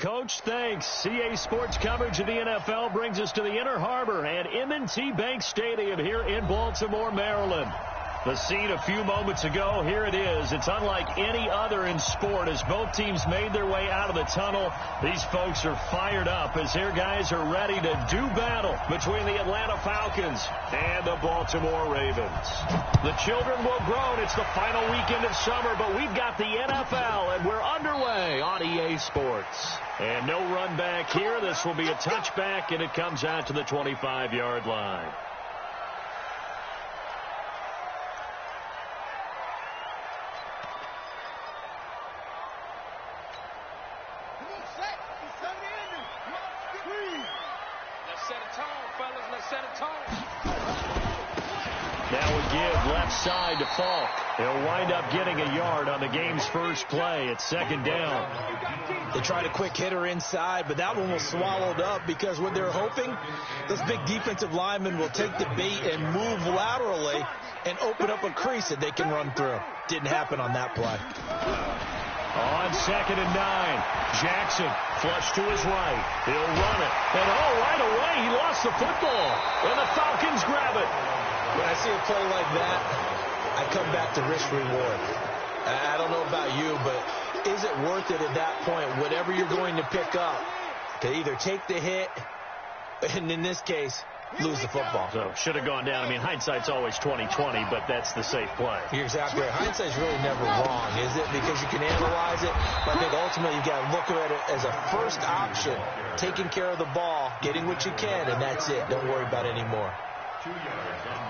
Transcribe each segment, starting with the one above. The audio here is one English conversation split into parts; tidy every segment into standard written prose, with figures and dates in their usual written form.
Coach. Thanks. CA Sports coverage of the NFL brings us to the Inner Harbor at M&T Bank Stadium here in Baltimore, Maryland. The scene a few moments ago, here it is. It's unlike any other in sport as both teams made their way out of the tunnel. These folks are fired up as their guys are ready to do battle between the Atlanta Falcons and the Baltimore Ravens. The children will groan. It's the final weekend of summer, but we've got the NFL, and we're underway on EA Sports. And no run back here. This will be a touchback, and it comes out to the 25-yard line. Now we give left side to Falk. He'll wind up getting a yard on the game's first play. It's second down. They tried a quick hitter inside, but that one was swallowed up because what they're hoping, this big defensive lineman will take the bait and move laterally and open up a crease that they can run through. Didn't happen on that play. On 2nd and 9, Jackson flush to his right. He'll run it. And right away he lost the football. And the Falcons grab it. When I see a play like that, I come back to risk reward. I don't know about you, but is it worth it at that point, whatever you're going to pick up, to either take the hit, and in this case, lose the football? So should have gone down. I mean, hindsight's always 20/20, but that's the safe play. You're exactly right. Hindsight's really never wrong, is it? Because you can analyze it, but I think ultimately you've got to look at it as a first option, taking care of the ball, getting what you can, and that's it. Don't worry about it anymore.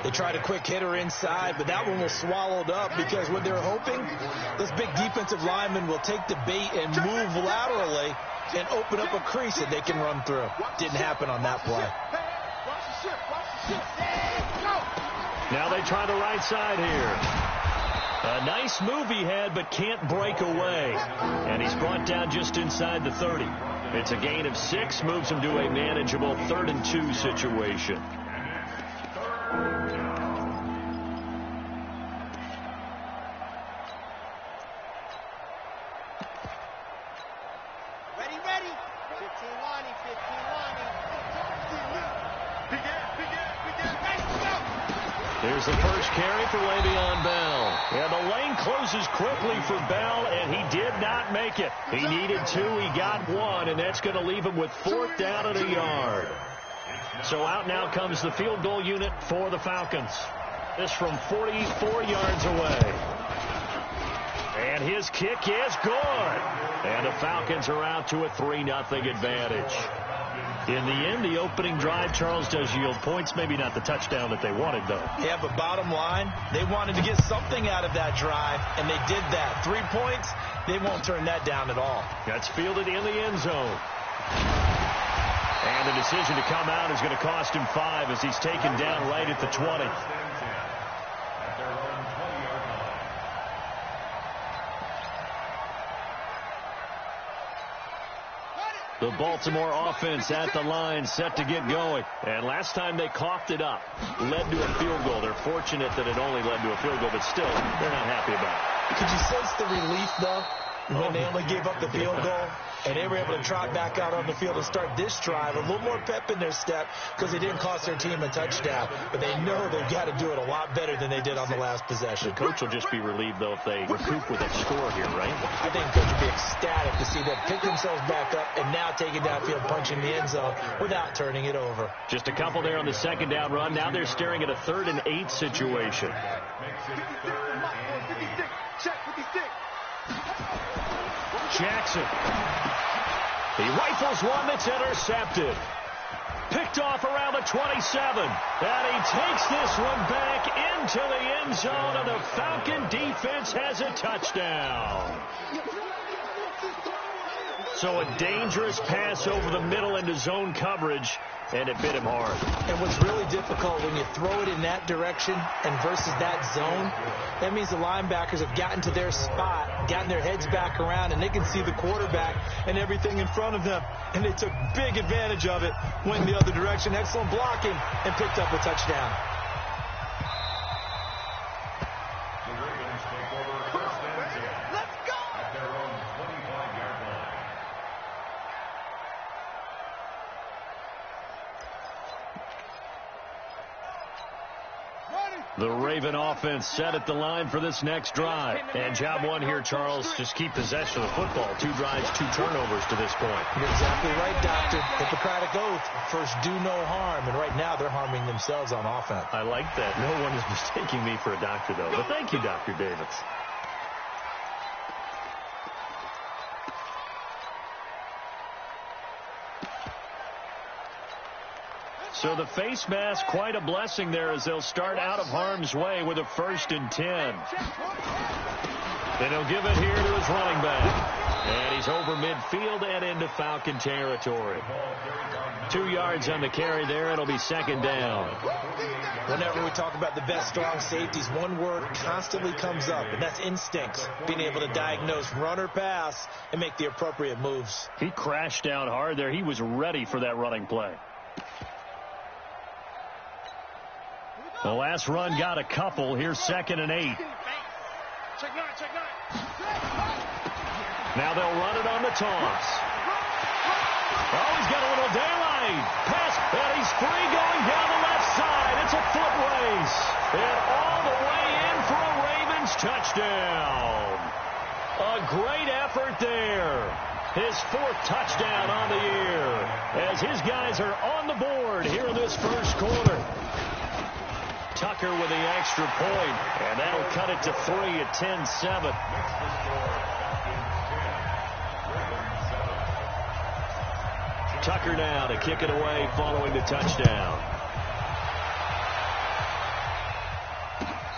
They tried a quick hitter inside, but that one was swallowed up because what they're hoping, this big defensive lineman will take the bait and move laterally and open up a crease that they can run through. Didn't happen on that play. Now they try the right side here. A nice move he had, but can't break away. And he's brought down just inside the 30. It's a gain of 6, moves him to a manageable 3rd and 2 situation. Here's the first carry for Le'Veon Bell. And the lane closes quickly for Bell, and he did not make it. He needed 2, he got 1, and that's going to leave him with 4th down and a yard. So out now comes the field goal unit for the Falcons. This from 44 yards away. And his kick is good. And the Falcons are out to a 3-0 advantage. In the end, the opening drive, Charles, does yield points. Maybe not the touchdown that they wanted, though. Yeah, but bottom line, they wanted to get something out of that drive, and they did that. 3 points, they won't turn that down at all. That's fielded in the end zone. And the decision to come out is going to cost him 5 as he's taken down right at the 20. The Baltimore offense at the line, set to get going. And last time they coughed it up, led to a field goal. They're fortunate that it only led to a field goal, but still, they're not happy about it. Could you sense the relief, though, when they only gave up the field goal? And they were able to trot back out on the field and start this drive. A little more pep in their step because they didn't cost their team a touchdown. But they know they've got to do it a lot better than they did on the last possession. The coach will just be relieved, though, if they recoup with a score here, right? I think the coach will be ecstatic to see them pick themselves back up and now take it downfield, punching the end zone without turning it over. Just a couple there on the second down run. Now they're staring at a 3rd and 8 situation. Jackson. He rifles one that's intercepted. Picked off around the 27. And he takes this one back into the end zone, and the Falcon defense has a touchdown. So a dangerous pass over the middle into zone coverage, and it bit him hard. And what's really difficult when you throw it in that direction and versus that zone, that means the linebackers have gotten to their spot, gotten their heads back around, and they can see the quarterback and everything in front of them. And they took big advantage of it, went the other direction, excellent blocking, and picked up a touchdown. The Raven offense set at the line for this next drive. And job one here, Charles, just keep possession of the football. 2 drives, 2 turnovers to this point. You're exactly right, Doctor. Hippocratic oath. First, do no harm. And right now, they're harming themselves on offense. I like that. No one is mistaking me for a doctor, though. But thank you, Dr. Davis. So the face mask, quite a blessing there as they'll start out of harm's way with a 1st and 10. Then he'll give it here to his running back. And he's over midfield and into Falcon territory. 2 yards on the carry there. It'll be 2nd down. Whenever we talk about the best strong safeties, one word constantly comes up, and that's instincts. Being able to diagnose run or pass and make the appropriate moves. He crashed down hard there. He was ready for that running play. The last run got a couple. Here's 2nd and 8. Now they'll run it on the toss. Oh, he's got a little daylight. Pass, and he's free going down the left side. It's a foot race. And all the way in for a Ravens touchdown. A great effort there. His 4th touchdown on the year as his guys are on the board here in this first quarter. Tucker with the extra point, and that'll cut it to 3 at 10-7. Tucker now to kick it away following the touchdown.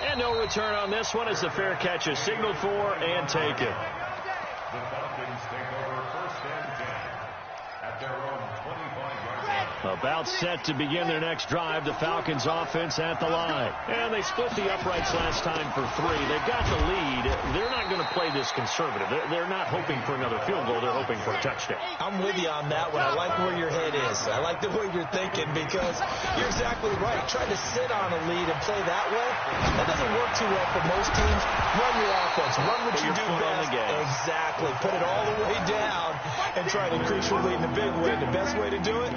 And no return on this one as the fair catch is signaled for and taken. The Falcons take over 1st and 10 at their own 25-yard line. About set to begin their next drive, the Falcons offense at the line. And they split the uprights last time for 3. They've got the lead. They're not going to play this conservative. They're not hoping for another field goal. They're hoping for a touchdown. I'm with you on that one. I like where your head is. I like the way you're thinking because you're exactly right. Trying to sit on a lead and play that way, that doesn't work too well for most teams. Run your offense. Run what you do best. Exactly. Put it all the way down and try to increase your lead in a big way. The best way to do it,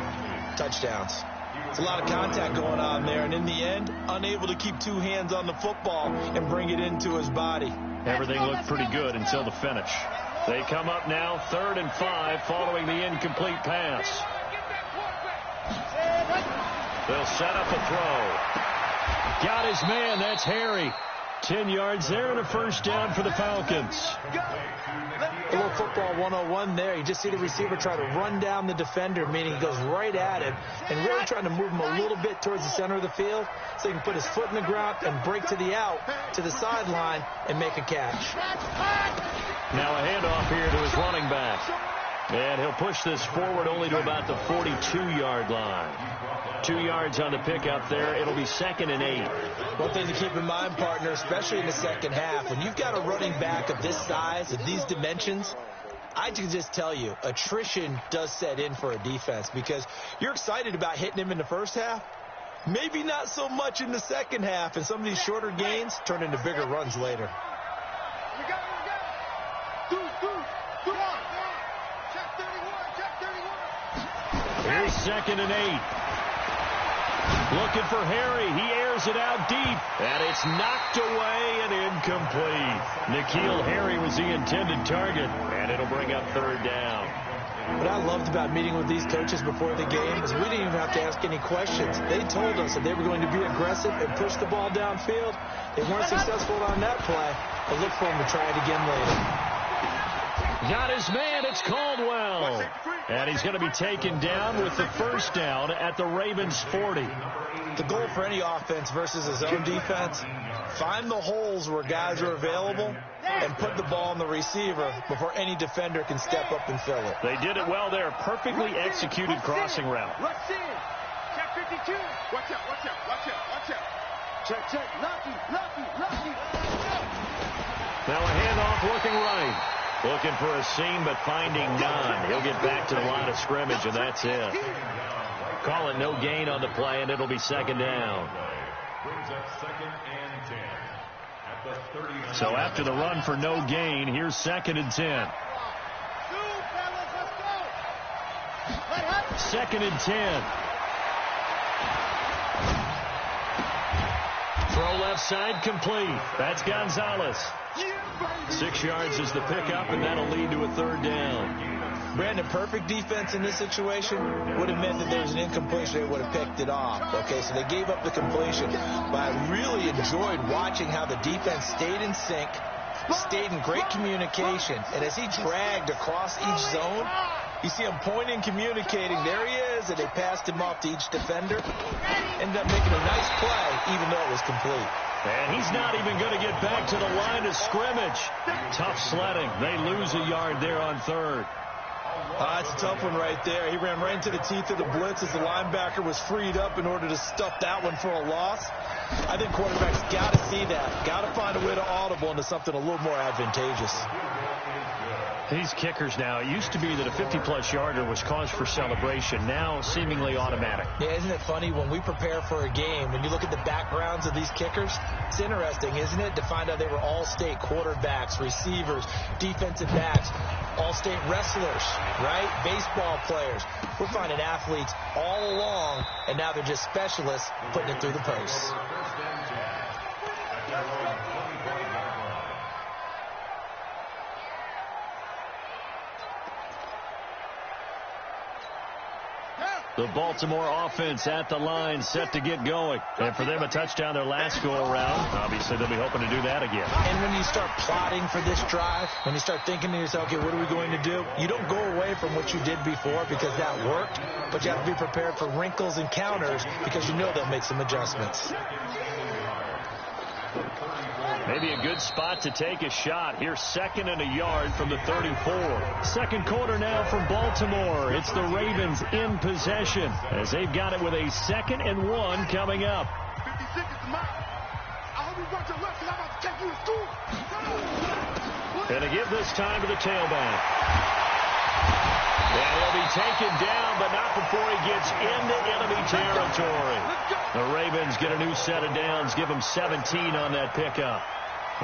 touchdowns. It's a lot of contact going on there, and in the end, unable to keep 2 hands on the football and bring it into his body. Everything looked pretty good until the finish. They come up now 3rd and 5 following the incomplete pass. They'll set up a throw. Got his man. That's Harry. 10 yards there and a 1st down for the Falcons. A little football 101 there. You just see the receiver try to run down the defender, meaning he goes right at him and really trying to move him a little bit towards the center of the field so he can put his foot in the ground and break to the out, to the sideline, and make a catch. Now a handoff here to his running back. And he'll push this forward only to about the 42-yard line. 2 yards on the pickup there. It'll be 2nd and 8. One thing to keep in mind, partner, especially in the second half, when you've got a running back of this size, of these dimensions, I can just tell you, attrition does set in for a defense because you're excited about hitting him in the first half. Maybe not so much in the second half, and some of these shorter gains turn into bigger runs later. Here's 2nd and 8. Looking for Harry. He airs it out deep. And it's knocked away and incomplete. N'Keal Harry was the intended target. And it'll bring up 3rd down. What I loved about meeting with these coaches before the game is we didn't even have to ask any questions. They told us that they were going to be aggressive and push the ball downfield. They weren't successful on that play, but look for them to try it again later. Got his man. It's Caldwell. And he's going to be taken down with the 1st down at the Ravens 40. The goal for any offense versus his own defense, find the holes where guys are available and put the ball on the receiver before any defender can step up and fill it. They did it well there. Perfectly executed crossing route. Check 52. Watch out, watch out, watch out, watch out. Check. Lucky. Now a handoff looking right. Looking for a seam, but finding none. He'll get back to the line of scrimmage, and that's it. Call it no gain on the play, and it'll be 2nd down. Brings up 2nd and 10 at the 39. So after the run for no gain, here's 2nd and 10. 2nd and 10. Throw left side complete. That's Gonzalez. 6 yards is the pickup, and that'll lead to a 3rd down. Brandon, perfect defense in this situation would have meant that there was an incompletion. They would have picked it off. Okay, so they gave up the completion. But I really enjoyed watching how the defense stayed in sync, stayed in great communication. And as he dragged across each zone, you see him pointing, communicating. There he is, and they passed him off to each defender. Ended up making a nice play, even though it was complete. And he's not even going to get back to the line of scrimmage. Tough sledding. They lose a yard there on 3rd. That's a tough one right there. He ran right into the teeth of the blitz as the linebacker was freed up in order to stuff that one for a loss. I think quarterbacks got to see that. Got to find a way to audible into something a little more advantageous. These kickers now, it used to be that a 50-plus yarder was cause for celebration. Now, seemingly automatic. Yeah, isn't it funny when we prepare for a game, when you look at the backgrounds of these kickers, it's interesting, isn't it, to find out they were all-state quarterbacks, receivers, defensive backs, all-state wrestlers, right? Baseball players. We're finding athletes all along, and now they're just specialists putting it through the posts. The Baltimore offense at the line, set to get going. And for them, a touchdown their last go-around. Obviously, they'll be hoping to do that again. And when you start plotting for this drive, when you start thinking to yourself, okay, what are we going to do? You don't go away from what you did before because that worked, but you have to be prepared for wrinkles and counters because you know they'll make some adjustments. Maybe a good spot to take a shot. Here's 2nd and a yard from the 34. Second quarter now from Baltimore. It's the Ravens in possession as they've got it with a 2nd and 1 coming up. 56 is the mark. I hope you got your left because I'm about to take you to school. And to give this time to the tailback. And he'll be taken down, but not before he gets into enemy territory. The Ravens get a new set of downs, give them 17 on that pickup.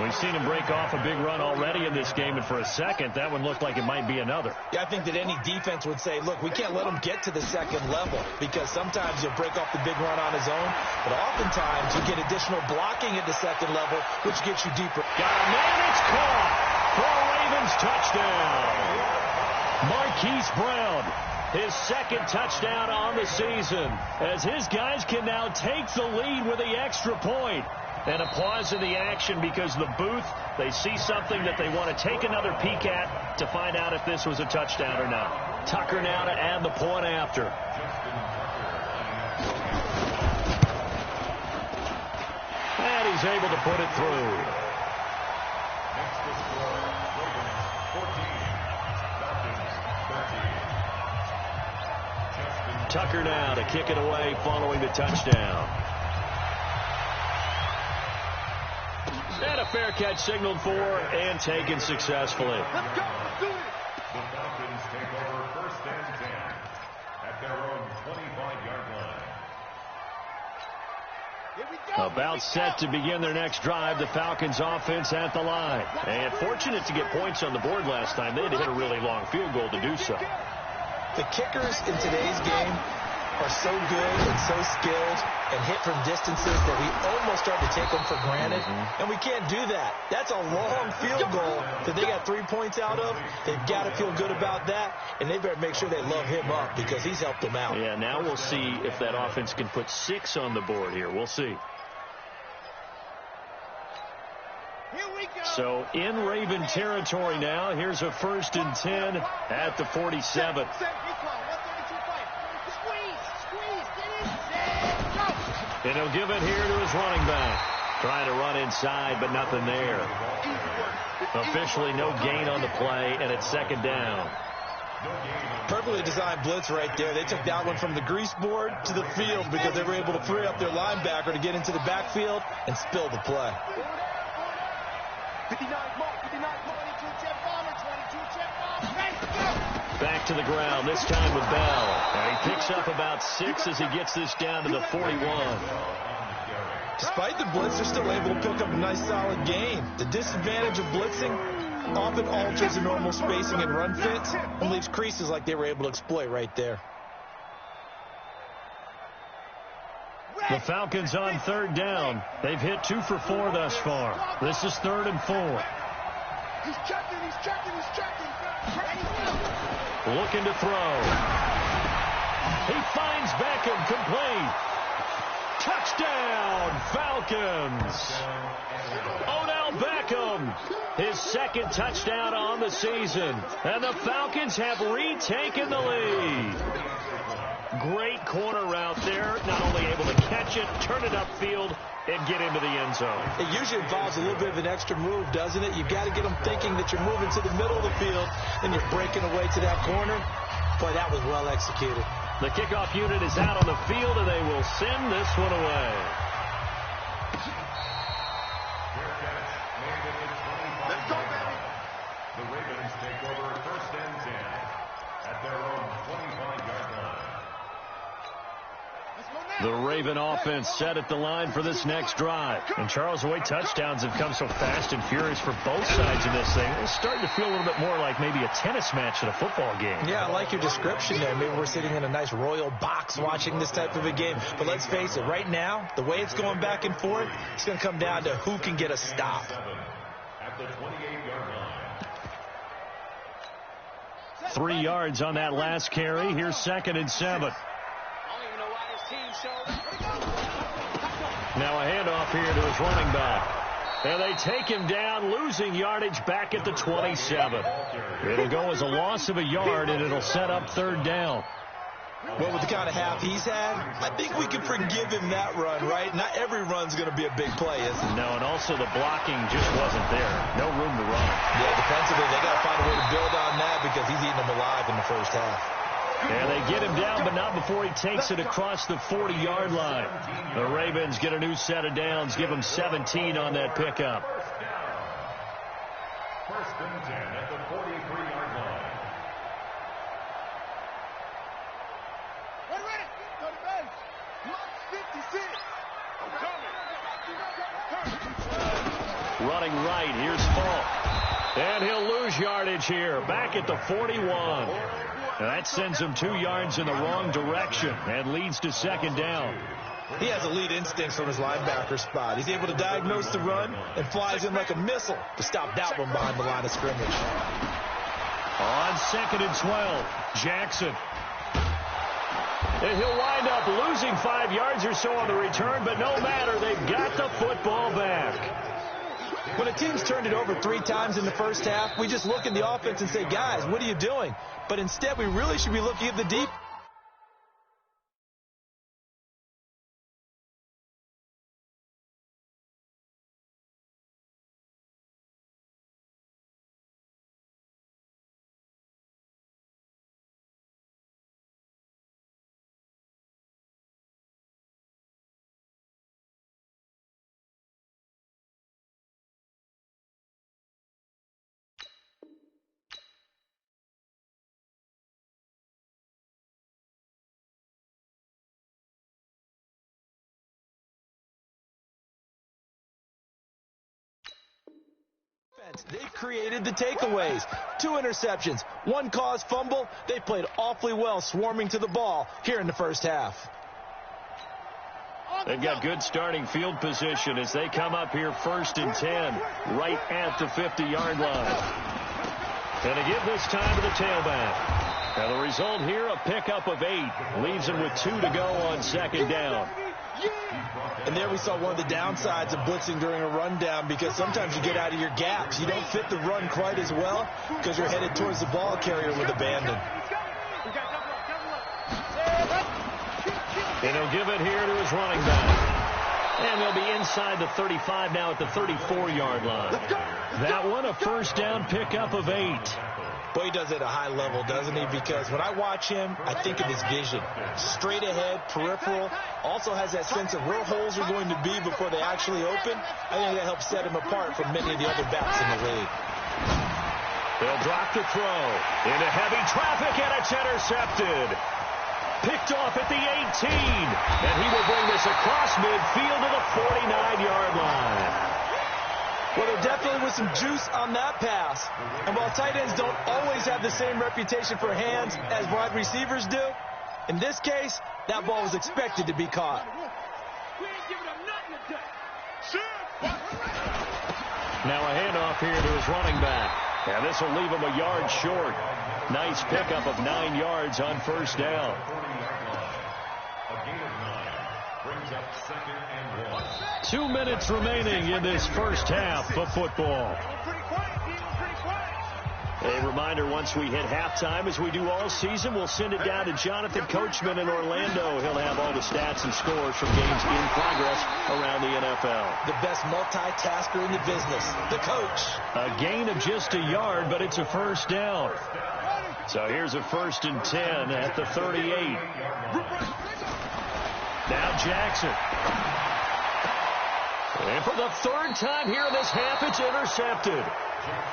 We've seen him break off a big run already in this game, and for a second, that one looked like it might be another. Yeah, I think that any defense would say, look, we can't let him get to the 2nd level because sometimes he'll break off the big run on his own, but oftentimes you get additional blocking at the 2nd level, which gets you deeper. Got a man, it's caught for a Ravens touchdown. Marquise Brown, his 2nd touchdown on the season, as his guys can now take the lead with the extra point. And a pause in the action because the booth, they see something that they want to take another peek at to find out if this was a touchdown or not. Tucker now to add the point after. And he's able to put it through. Next to score, Ravens 14, Falcons 13. Tucker now to kick it away following the touchdown. And a fair catch signaled for and taken successfully. Let's go. Let's do it. The Falcons take over 1st and 10 at their own 25-yard line. Here we go. About set to begin their next drive, the Falcons offense at the line. And fortunate to get points on the board last time. They had to hit a really long field goal to do so. The kickers in today's game are so good and so skilled and hit from distances that we almost start to take them for granted. And we can't do that. That's a long field goal that they got 3 points out of. They've got to feel good about that, and they better make sure they love him up because he's helped them out. Yeah, now we'll see if that offense can put 6 on the board here. We'll see. Here we go. So in Raven territory now. Here's a 1st and 10 at the 47. And he'll give it here to his running back. Trying to run inside, but nothing there. Officially no gain on the play, and it's 2nd down. Perfectly designed blitz right there. They took that one from the grease board to the field because they were able to free up their linebacker to get into the backfield and spill the play. 59 mark, 59 22 check bomber, 22 check bomber. Hey, go! Back to the ground, this time with Bell. And he picks up about 6 as he gets this down to the 41. Despite the blitz, they're still able to pick up a nice solid gain. The disadvantage of blitzing often alters the normal spacing and run fits and leaves creases like they were able to exploit right there. The Falcons on third down. They've hit 2 for 4 thus far. This is 3rd and 4. He's checking. Looking to throw. He finds Beckham, complete. Touchdown, Falcons. Odell Beckham, his 2nd touchdown on the season. And the Falcons have retaken the lead. Great corner route there. Not only able to catch it, turn it upfield, and get into the end zone. It usually involves a little bit of an extra move, doesn't it? You've got to get them thinking that you're moving to the middle of the field, and you're breaking away to that corner. Boy, that was well executed. The kickoff unit is out on the field, and they will send this one away. Let's go, baby. The Ravens take over 1st and 10 at their own 25-yard line. The Raven offense set at the line for this next drive. And Charles, the way touchdowns have come so fast and furious for both sides of this thing, it's starting to feel a little bit more like maybe a tennis match at a football game. Yeah, I like your description there. Maybe we're sitting in a nice royal box watching this type of a game. But let's face it, right now, the way it's going back and forth, it's going to come down to who can get a stop. At the 28-yard line. 3 yards on that last carry. Here's 2nd and 7. Now a handoff here to his running back. And they take him down, losing yardage back at the 27. It'll go as a loss of a yard, and it'll set up 3rd down. Well, with the kind of half he's had, I think we can forgive him that run, right? Not every run's going to be a big play, is it? No, and also the blocking just wasn't there. No room to run. Yeah, defensively, they got to find a way to build on that because he's eating them alive in the first half. And they get him down, but not before he takes it across the 40-yard line. The Ravens get a new set of downs, give him 17 on that pickup. 1st and 10 at the 43-yard line. Ready. Go to base. Block 56. Running right, here's Falk. And he'll lose yardage here, back at the 41. That sends him 2 yards in the wrong direction and leads to 2nd down. He has elite instincts from his linebacker spot. He's able to diagnose the run and flies in like a missile to stop that one behind the line of scrimmage. On 2nd and 12, Jackson. And he'll wind up losing 5 yards or so on the return, but no matter, they've got the football back. When a team's turned it over 3 times in the first half, we just look at the offense and say, guys, what are you doing? But instead, we really should be looking at the deep. They've created the takeaways. 2 interceptions, 1 caused fumble. They played awfully well swarming to the ball here in the first half. They've got good starting field position as they come up here 1st and 10, right at the 50-yard line. And to give this time to the tailback. Now the result here, a pickup of 8. Leaves him with 2 to go on 2nd down. And there we saw one of the downsides of blitzing during a rundown, because sometimes you get out of your gaps. You don't fit the run quite as well because you're headed towards the ball carrier with abandon. And he'll give it here to his running back. And they'll be inside the 35 now at the 34-yard line. That one, a 1st down pickup of 8. Boy, he does it at a high level, doesn't he? Because when I watch him, I think of his vision. Straight ahead, peripheral. Also has that sense of where holes are going to be before they actually open. I think that helps set him apart from many of the other backs in the league. They'll drop the throw into heavy traffic, and it's intercepted. Picked off at the 18. And he will bring this across midfield to the 49-yard line. Well, there definitely was some juice on that pass. And while tight ends don't always have the same reputation for hands as wide receivers do, in this case, that ball was expected to be caught. Now a handoff here to his running back. And this will leave him a yard short. Nice pickup of 9 yards on first down. A gain of 9 brings up 2nd and 1. 2 minutes remaining in this first half of football. A reminder, once we hit halftime, as we do all season, we'll send it down to Jonathan Coachman in Orlando. He'll have all the stats and scores from games in progress around the NFL. The best multitasker in the business, the coach. A gain of just a yard, but it's a first down. So here's a 1st and 10 at the 38. Now Jackson. And for the 3rd time here in this half, it's intercepted.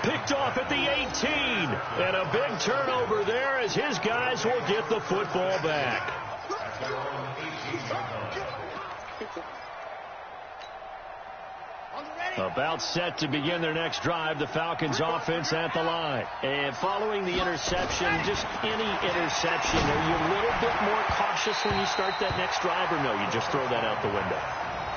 Picked off at the 18. And a big turnover there as his guys will get the football back. About set to begin their next drive, the Falcons offense at the line. And following the interception, just any interception, are you a little bit more cautious when you start that next drive, or no, you just throw that out the window?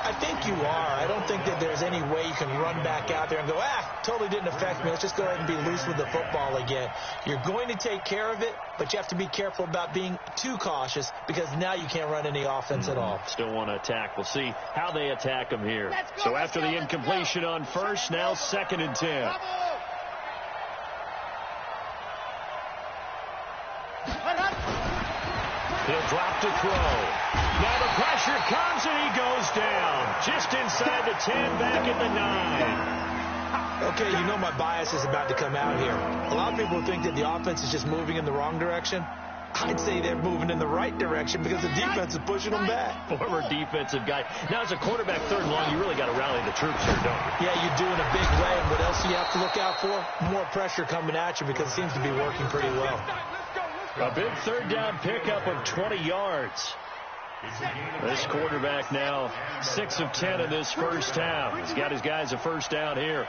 I think you are. I don't think that there's any way you can run back out there and go, totally didn't affect me. Let's just go ahead and be loose with the football again. You're going to take care of it, but you have to be careful about being too cautious because now you can't run any offense at all. Still want to attack. We'll see how they attack them here. So after the incompletion on first, now 2nd and 10. He'll drop to throw. Now the pressure comes and he goes down. Just inside the 10, back at the 9. Okay, you know my bias is about to come out here. A lot of people think that the offense is just moving in the wrong direction. I'd say they're moving in the right direction because the defense is pushing them back. Former defensive guy. Now, as a quarterback 3rd and long, you really got to rally the troops here, don't you? Yeah, you do in a big way. And what else do you have to look out for? More pressure coming at you because it seems to be working pretty well. A big 3rd down pickup of 20 yards. This quarterback now 6 of 10 in this first half. He's got his guys a first down here.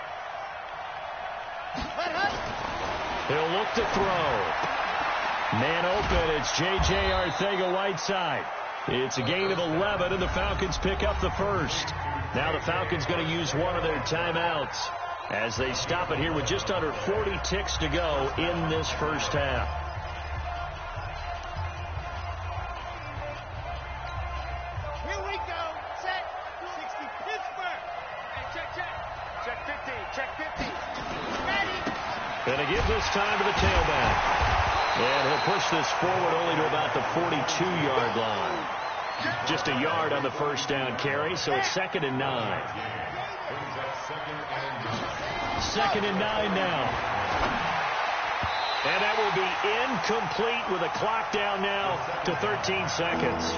He'll look to throw. Man open, it's J.J. Arcega-Whiteside. It's a gain of 11, and the Falcons pick up the first. Now the Falcons going to use one of their timeouts as they stop it here with just under 40 ticks to go in this first half. Here we go. Set. 60 Pittsburgh. Hey, check 50. Check 50. Ready. And he gives this time to the tailback. And he'll push this forward only to about the 42-yard line. Just a yard on the first down carry, so it's 2nd and 9. 2nd and 9 now. And that will be incomplete with a clock down now to 13 seconds.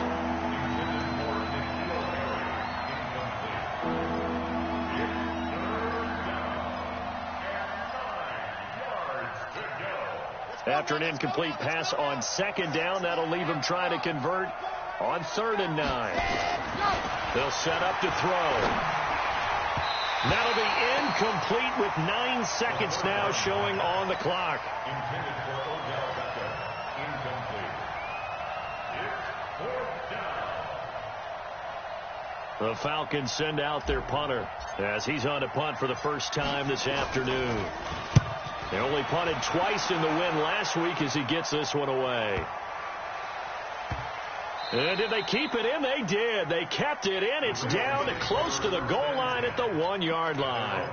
After an incomplete pass on 2nd down, that'll leave him trying to convert on 3rd and 9. They'll set up to throw. That'll be incomplete with 9 seconds now showing on the clock. The Falcons send out their punter as he's on to punt for the first time this afternoon. They only punted twice in the win last week as he gets this one away. And did they keep it in? They did. They kept it in. It's down to close to the goal line at the 1-yard line.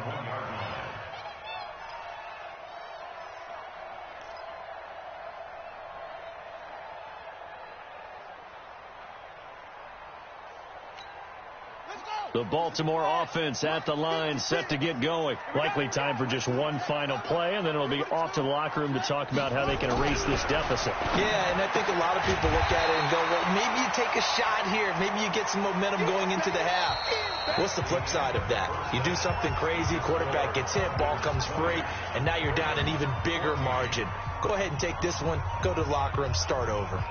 The Baltimore offense at the line set to get going. Likely time for just one final play, and then it'll be off to the locker room to talk about how they can erase this deficit. Yeah, and I think a lot of people look at it and go, well, maybe you take a shot here. Maybe you get some momentum going into the half. What's the flip side of that? You do something crazy, quarterback gets hit, ball comes free, and now you're down an even bigger margin. Go ahead and take this one, go to the locker room, start over.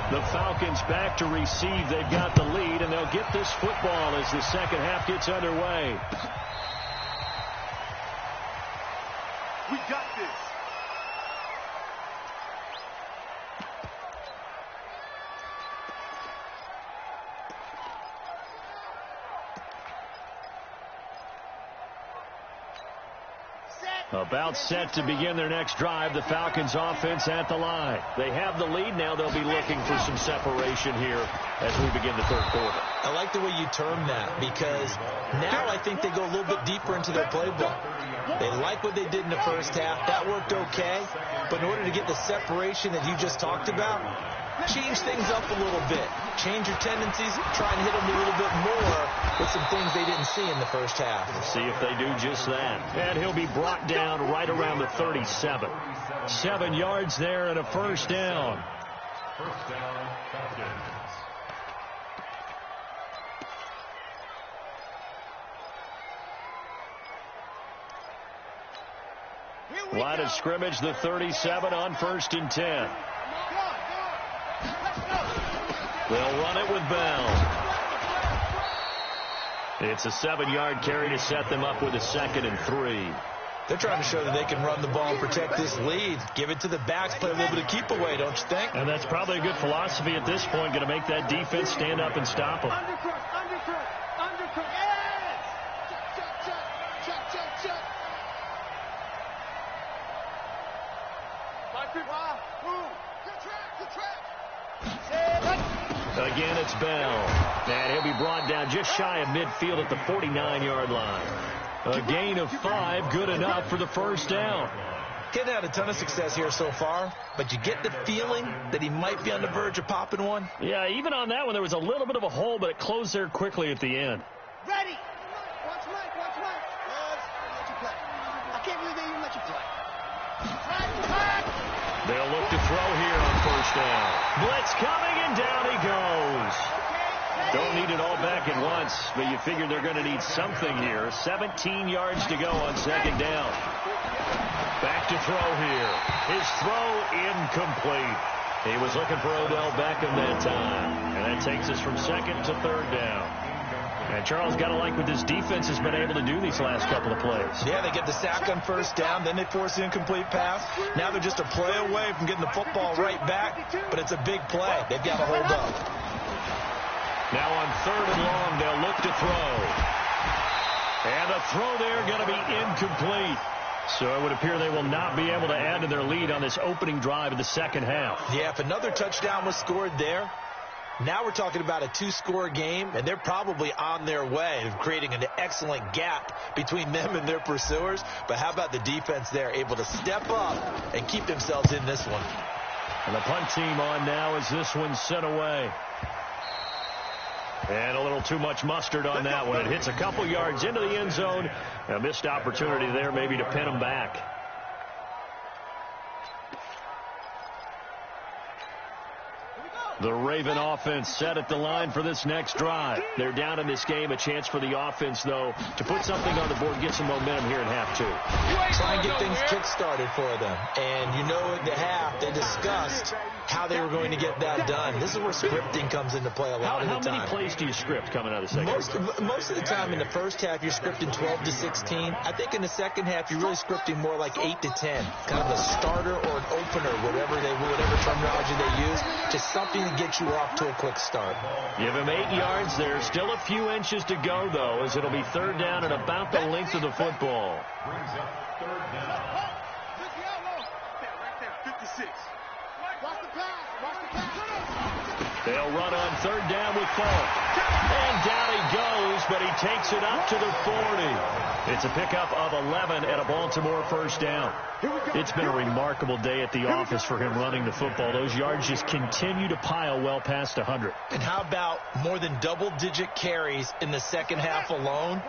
The Falcons back to receive. They've got the lead, and they'll get this football as the second half gets underway. We got this. About set to begin their next drive, the Falcons offense at the line. They have the lead. Now they'll be looking for some separation here as we begin the third quarter. I like the way you term that, because now I think they go a little bit deeper into their playbook. They like what they did in the first half. That worked okay. But in order to get the separation that you just talked about, change things up a little bit. Change your tendencies. Try and hit them a little bit more with some things they didn't see in the first half. We'll see if they do just that. And he'll be brought down right around the 37. 7 yards there and a first down. First down, Falcons. Line of scrimmage, the 37 on 1st and 10. They'll run it with Bell. It's a 7-yard carry to set them up with a 2nd and 3. They're trying to show that they can run the ball and protect this lead. Give it to the backs, play a little bit of keep away, don't you think? And that's probably a good philosophy at this point, going to make that defense stand up and stop them. Undercut. Yes! Check. Good track. Again, it's Bell. And he'll be brought down just shy of midfield at the 49-yard line. A gain of 5, good enough for the first down. Getting had a ton of success here so far, but you get the feeling that he might be on the verge of popping one. Yeah, even on that one, there was a little bit of a hole, but it closed there quickly at the end. Ready. Watch Mike. Yes, let you play. I can't believe they even let you play. They'll look to throw here on first down. Blitz coming, and down he goes. Don't need it all back at once, but you figure they're going to need something here. 17 yards to go on 2nd down. Back to throw here. His throw incomplete. He was looking for Odell Beckham that time. And that takes us from 2nd to 3rd down. And Charles, got to like what this defense has been able to do these last couple of plays. Yeah, they get the sack on first down, then they force the incomplete pass. Now they're just a play away from getting the football right back, but it's a big play. They've got to hold up. Now on 3rd and long, they'll look to throw. And a throw there going to be incomplete. So it would appear they will not be able to add to their lead on this opening drive of the second half. Yeah, if another touchdown was scored there, now we're talking about a 2-score game, and they're probably on their way of creating an excellent gap between them and their pursuers. But how about the defense there, able to step up and keep themselves in this one? And the punt team on now as this one's sent away. And a little too much mustard on that one. It hits a couple yards into the end zone. A missed opportunity there maybe to pin them back. The Raven offense set at the line for this next drive. They're down in this game. A chance for the offense, though, to put something on the board, get some momentum here in half 2. Try and get things kick-started for them. And you know in the half, they discussed how they were going to get that done. This is where scripting comes into play a lot of the time. How many plays do you script coming out of the second half? Most of the time in the first half, you're scripting 12 to 16. I think in the second half, you're really scripting more like 8 to 10. Kind of a starter or an opener, whatever terminology they use. Just something to get you off to a quick start. Give him 8 yards there. Still a few inches to go, though, as it'll be 3rd down and about the length of the football. Brings up 3rd down. Right there, 56. Watch the pass. They'll run on 3rd down with Falk. And down he goes, but he takes it up to the 40. It's a pickup of 11 and a Baltimore first down. It's been a remarkable day at the office for him running the football. Those yards just continue to pile well past 100. And how about more than double-digit carries in the second half alone?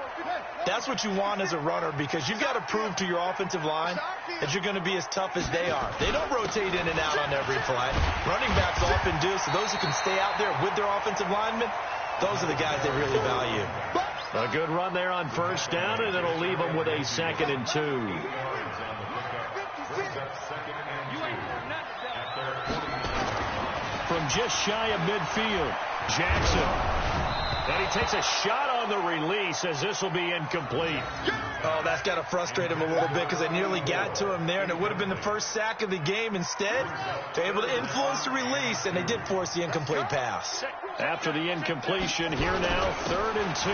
That's what you want as a runner, because you've got to prove to your offensive line that you're going to be as tough as they are. They don't rotate in and out on every play. Running backs often do, so those who can stay out there with their offensive linemen, those are the guys they really value. A good run there on first down, and it'll leave them with a 2nd and 2. From just shy of midfield, Jackson. And he takes a shot on the release as this will be incomplete. Oh, that's got to frustrate him a little bit, because they nearly got to him there, and it would have been the first sack of the game. Instead, they're able to influence the release, and they did force the incomplete pass. After the incompletion, here now, 3rd and 2.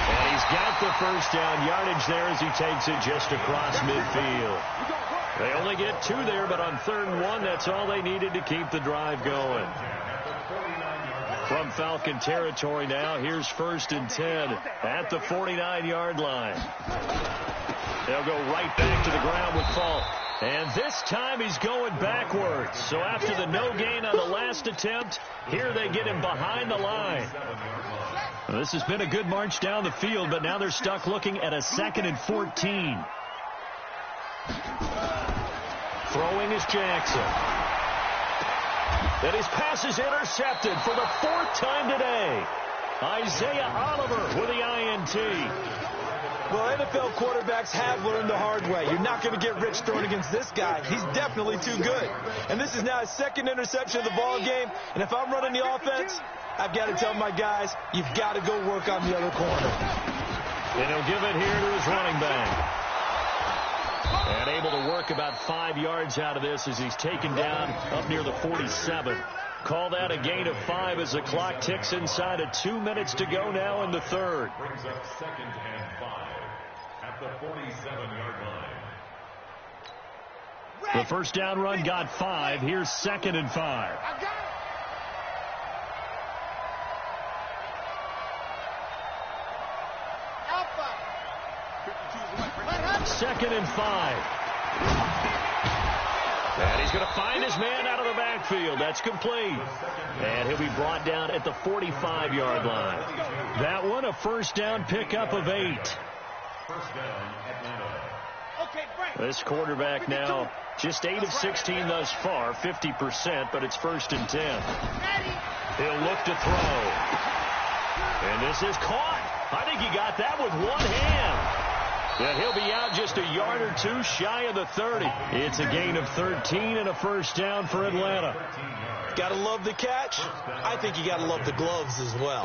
And he's got the first down yardage there as he takes it just across midfield. They only get 2 there, but on 3rd and 1, that's all they needed to keep the drive going. From Falcon territory now, here's 1st and 10 at the 49-yard line. They'll go right back to the ground with Falk. And this time he's going backwards. So after the no gain on the last attempt, here they get him behind the line. Well, this has been a good march down the field, but now they're stuck looking at a 2nd and 14. Throwing is Jackson. And his pass is intercepted for the 4th time today. Isaiah Oliver with the INT. Well, NFL quarterbacks have learned the hard way. You're not going to get rich throwing against this guy. He's definitely too good. And this is now his 2nd interception of the ball game. And if I'm running the offense, I've got to tell my guys, you've got to go work on the other corner. And he'll give it here to his running back. And able to work about 5 yards out of this as he's taken down up near the 47. Call that a gain of 5 as the clock ticks inside of 2 minutes to go now in the 3rd. Brings up 2nd and 5 at the 47-yard line. The first down run got 5. Here's 2nd and 5. 2nd and 5. And he's going to find his man out of the backfield. That's complete. And he'll be brought down at the 45-yard line. That one, a first down pickup of 8. First down, Atlanta. This quarterback now just 8 of 16 thus far, 50%, but it's 1st and 10. He'll look to throw. And this is caught. I think he got that with one hand. And he'll be out just a yard or 2 shy of the 30. It's a gain of 13 and a first down for Atlanta. Got to love the catch. I think you got to love the gloves as well.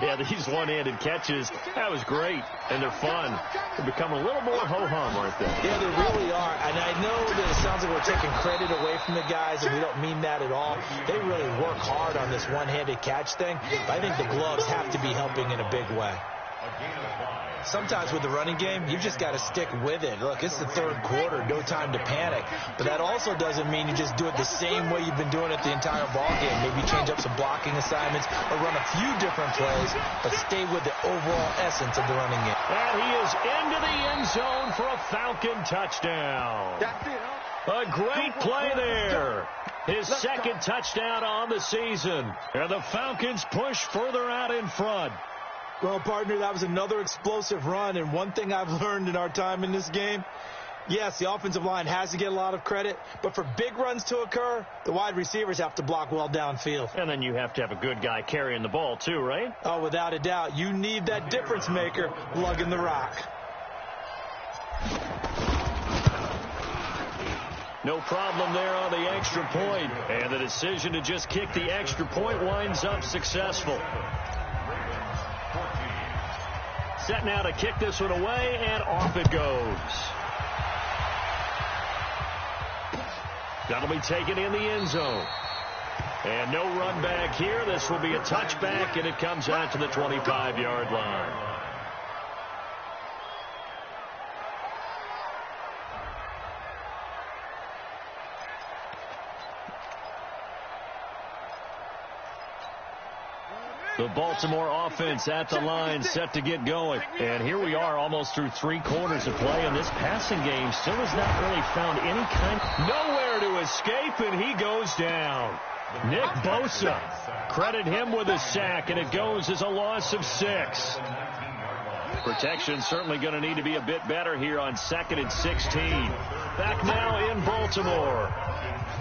Yeah, these one-handed catches, that was great, and they're fun. They become a little more ho-hum, aren't they? Yeah, they really are. And I know that it sounds like we're taking credit away from the guys, and we don't mean that at all. They really work hard on this one-handed catch thing. But I think the gloves have to be helping in a big way. Sometimes with the running game, you've just got to stick with it. Look, it's the 3rd quarter, no time to panic. But that also doesn't mean you just do it the same way you've been doing it the entire ball game. Maybe change up some blocking assignments or run a few different plays, but stay with the overall essence of the running game. And he is into the end zone for a Falcon touchdown. A great play there. His 2nd touchdown on the season. And the Falcons push further out in front. Well, partner, that was another explosive run, and one thing I've learned in our time in this game, yes, the offensive line has to get a lot of credit, but for big runs to occur, the wide receivers have to block well downfield. And then you have to have a good guy carrying the ball too, right? Oh, without a doubt. You need that difference maker lugging the rock. No problem there on the extra point, and the decision to just kick the extra point winds up successful. Set now to kick this one away, and off it goes. That'll be taken in the end zone. And no run back here. This will be a touchback, and it comes out to the 25-yard line. The Baltimore offense at the line, set to get going. And here we are almost through 3 quarters of play, and this passing game still has not really found any kind. Nowhere to escape, and he goes down. Nick Bosa, credit him with a sack, and it goes as a loss of 6. Protection certainly going to need to be a bit better here on 2nd and 16. Back now in Baltimore.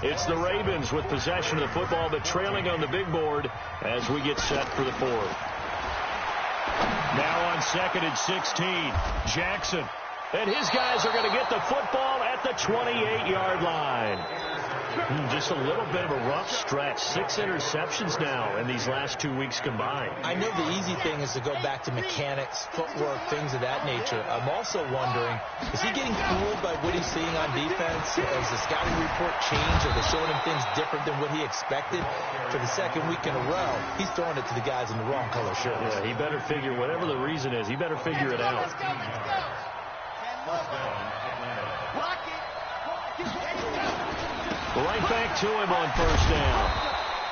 It's the Ravens with possession of the football, but trailing on the big board as we get set for the 4th. Now on 2nd and 16, Jackson. And his guys are going to get the football at the 28-yard line. Just a little bit of a rough stretch. 6 interceptions now in these last 2 weeks combined. I know the easy thing is to go back to mechanics, footwork, things of that nature. I'm also wondering, is he getting fooled by what he's seeing on defense? Has the scouting report changed? Are they showing him things different than what he expected? For the second week in a row, he's throwing it to the guys in the wrong color shirts. Yeah, he better figure, whatever the reason is, he better figure it out. Right back to him on first down.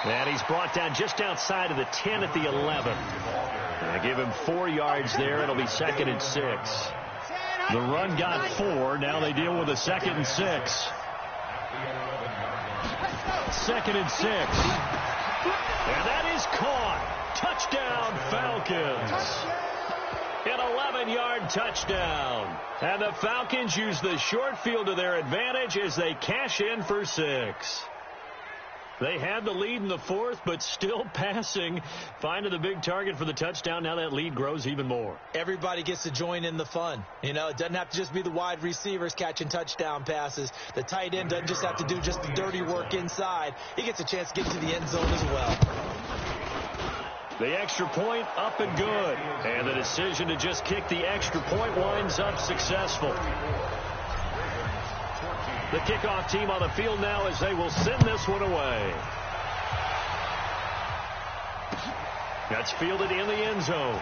And he's brought down just outside of the 10 at the 11. And give him 4 yards there. It'll be 2nd and 6. The run got 4. Now they deal with a 2nd and 6. 2nd and 6. And that is caught. Touchdown, Falcons. An 11-yard touchdown. And the Falcons use the short field to their advantage as they cash in for 6. They had the lead in the 4th, but still passing. Finding the big target for the touchdown. Now that lead grows even more. Everybody gets to join in the fun. You know, it doesn't have to just be the wide receivers catching touchdown passes. The tight end doesn't just have to do just the dirty work inside. He gets a chance to get to the end zone as well. The extra point up and good. And the decision to just kick the extra point winds up successful. The kickoff team on the field now as they will send this one away. That's fielded in the end zone.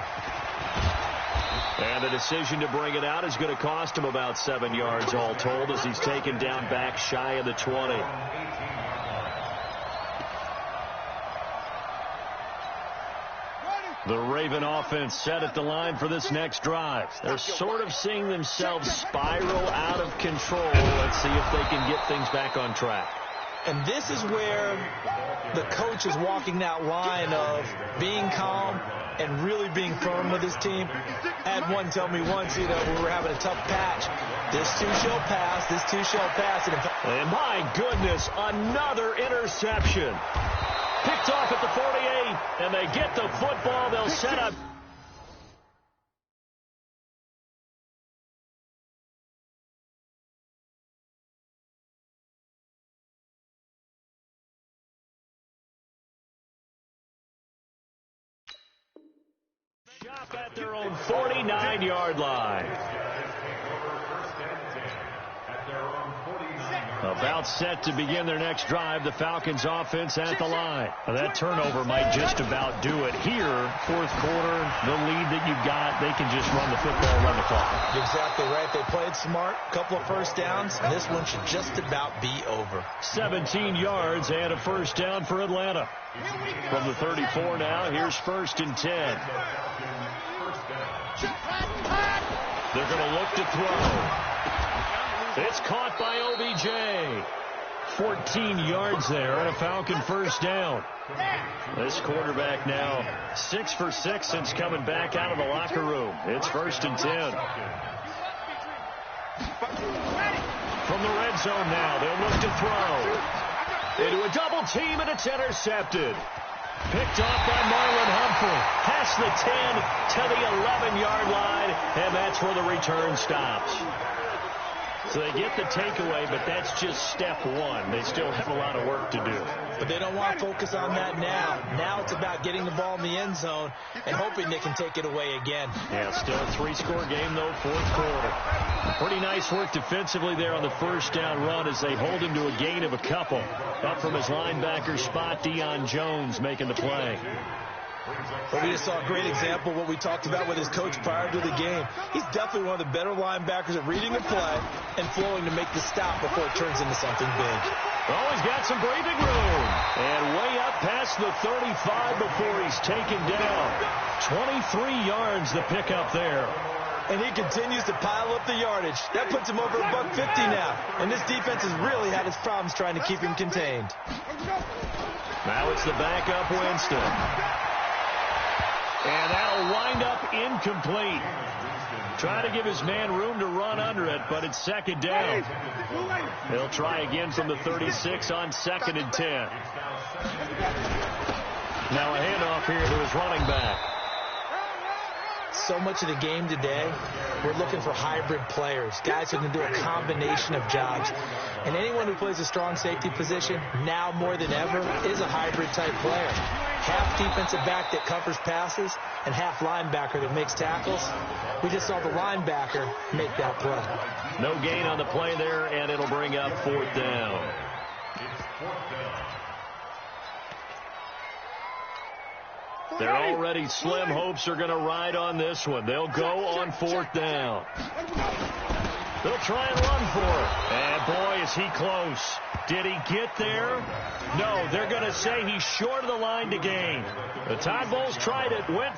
And the decision to bring it out is going to cost him about 7 yards all told as he's taken down back shy of the 20. The Raven offense set at the line for this next drive. They're sort of seeing themselves spiral out of control. Let's see if they can get things back on track. And this is where the coach is walking that line of being calm and really being firm with his team. I had one tell me once, you know, we were having a tough patch. This too shall pass. This too shall pass. And my goodness, another interception. Picked off at the 48, and they get the football. They'll set up. Shop at their own 49-yard line. About set to begin their next drive. The Falcons offense at the line. That turnover might just about do it here. 4th quarter, the lead that you've got, they can just run the football, run the clock. Exactly right. They played smart. Couple of first downs. And this one should just about be over. 17 yards and a first down for Atlanta. From the 34 now, here's 1st and 10. They're going to look to throw. It's caught by OBJ. 14 yards there and a Falcon first down. This quarterback now 6 for 6 since coming back out of the locker room. It's 1st and 10. From the red zone now, they'll look to throw. Into a double team, and it's intercepted. Picked off by Marlon Humphrey. Past the 10 to the 11-yard line, and that's where the return stops. So they get the takeaway, but that's just step one. They still have a lot of work to do. But they don't want to focus on that now. Now it's about getting the ball in the end zone and hoping they can take it away again. Yeah, still a 3-score game, though, 4th quarter. Pretty nice work defensively there on the first down run as they hold him to a gain of a couple. Up from his linebacker spot, Deion Jones making the play. But we just saw a great example of what we talked about with his coach prior to the game. He's definitely one of the better linebackers at reading the play and flowing to make the stop before it turns into something big. Oh, he's got some breathing room. And way up past the 35 before he's taken down. 23 yards the pickup there. And he continues to pile up the yardage. That puts him over $150 now. And this defense has really had its problems trying to keep him contained. Now it's the backup Winston. And that'll wind up incomplete. Try to give his man room to run under it, but it's 2nd down. He'll try again from the 36 on 2nd and 10. Now a handoff here to his running back. so much of the game today, we're looking for hybrid players, guys who can do a combination of jobs. And anyone who plays a strong safety position, now more than ever, is a hybrid-type player. Half defensive back that covers passes and half linebacker that makes tackles. We just saw the linebacker make that play. No gain on the play there, and it'll bring up 4th down. Their already slim hopes are going to ride on this one. They'll go on 4th down. They'll try and run for it. And boy, is he close. Did he get there? No, they're going to say he's short of the line to gain. The Tide Bulls tried it, went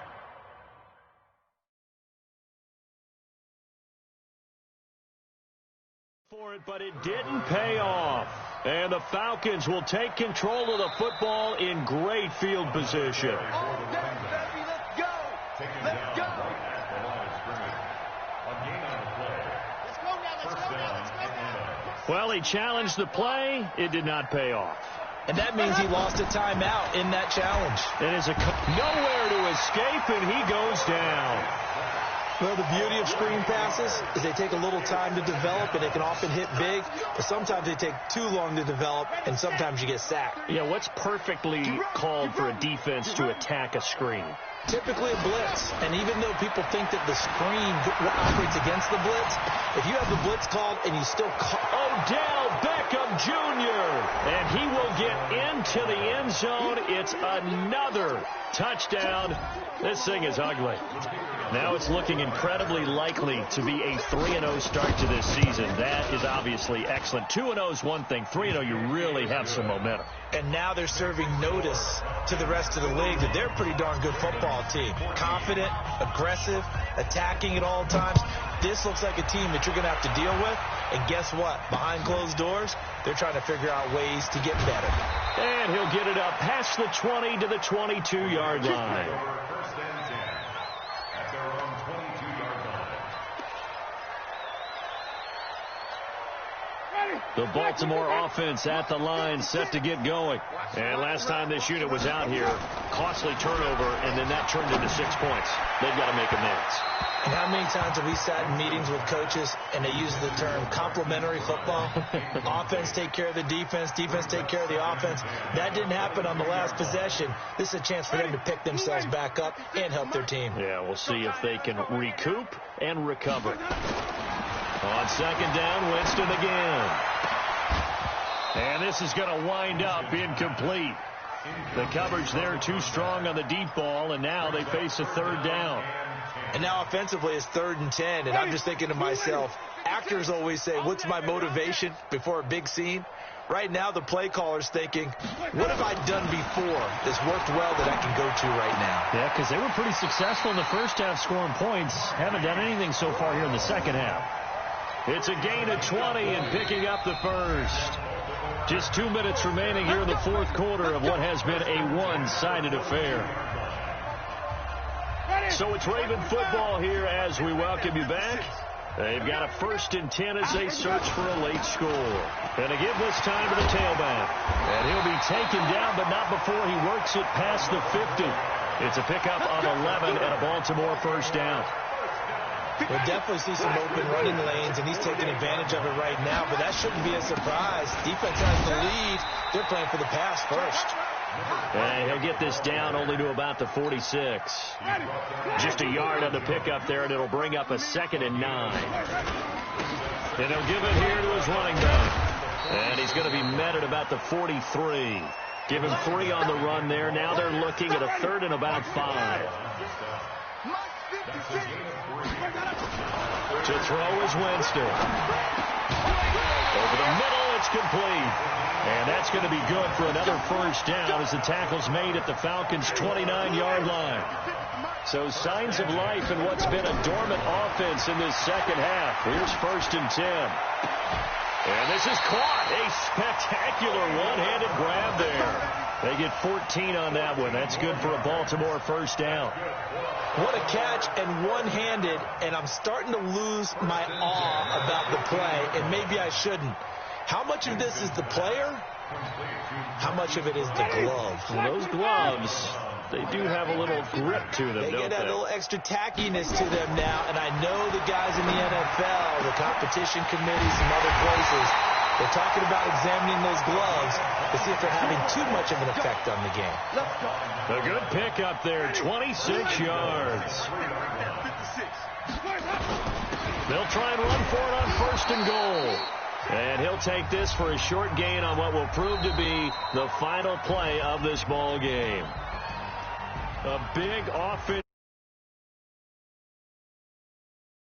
for it, but it didn't pay off. And the Falcons will take control of the football in great field position. Let's go. Let's go. Well, he challenged the play. It did not pay off. And that means he lost a timeout in that challenge. It is nowhere to escape, and he goes down. Well, the beauty of screen passes is they take a little time to develop, and they can often hit big, but sometimes they take too long to develop, and sometimes you get sacked. Yeah, what's perfectly called for a defense to attack a screen? Typically a blitz, and even though people think that the screen operates against the blitz, if you have the blitz called and you still call... Odell Beckham Jr., and he will get into the end zone. It's another touchdown. This thing is ugly. Now it's looking incredibly likely to be a 3-0 start to this season. That is obviously excellent. 2-0 is one thing. 3-0, you really have some momentum. And now they're serving notice to the rest of the league that they're a pretty darn good football team. Confident, aggressive, attacking at all times. This looks like a team that you're going to have to deal with. And guess what? Behind closed doors, they're trying to figure out ways to get better. And he'll get it up past the 20 to the 22-yard line. The Baltimore offense at the line, set to get going. And last time this unit was out here, costly turnover, and then that turned into 6 points. They've got to make amends. And how many times have we sat in meetings with coaches and they use the term complementary football? Offense take care of the defense, defense take care of the offense. That didn't happen on the last possession. This is a chance for them to pick themselves back up and help their team. Yeah, we'll see if they can recoup and recover. On second down, Winston again. And this is going to wind up incomplete. The coverage there too strong on the deep ball, and now they face a 3rd down. And now offensively it's 3rd and 10, and I'm just thinking to myself, actors always say, what's my motivation before a big scene? Right now the play caller's thinking, what have I done before that's worked well that I can go to right now? Yeah, because they were pretty successful in the first half scoring points. Haven't done anything so far here in the second half. It's a gain of 20 and picking up the first. Just 2 minutes remaining here in the fourth quarter of what has been a one-sided affair. So it's Raven football here as we welcome you back. They've got a 1st and 10 as they search for a late score. And they give this time to the tailback. And he'll be taken down, but not before he works it past the 50. It's a pickup of 11 and a Baltimore 1st down. We'll definitely see some open running lanes, and he's taking advantage of it right now, but that shouldn't be a surprise. Defense has the lead. They're playing for the pass first. And he'll get this down only to about the 46. Just a yard on the pickup there, and it'll bring up a 2nd and 9. And he'll give it here to his running back. And he's going to be met at about the 43. Give him 3 on the run there. Now they're looking at a 3rd and about 5. To throw is Winston. Over the middle, it's complete. And that's going to be good for another 1st down as the tackle's made at the Falcons' 29-yard line. So signs of life in what's been a dormant offense in this second half. Here's 1st and 10. And this is caught. A spectacular one-handed grab there. They get 14 on that one. That's good for a Baltimore 1st down. What a catch, and one-handed, and I'm starting to lose my awe about the play, and maybe I shouldn't. How much of this is the player? How much of it is the glove? Well, those gloves they do have a little grip to them, They don't get that they? little extra tackiness to them now, and I know the guys in the NFL, the competition committees, some other places, they're talking about examining those gloves to see if they're having too much of an effect on the game. A good pick up there, 26 yards. They'll try and run for it on 1st and goal. And he'll take this for a short gain on what will prove to be the final play of this ball game. A big offense.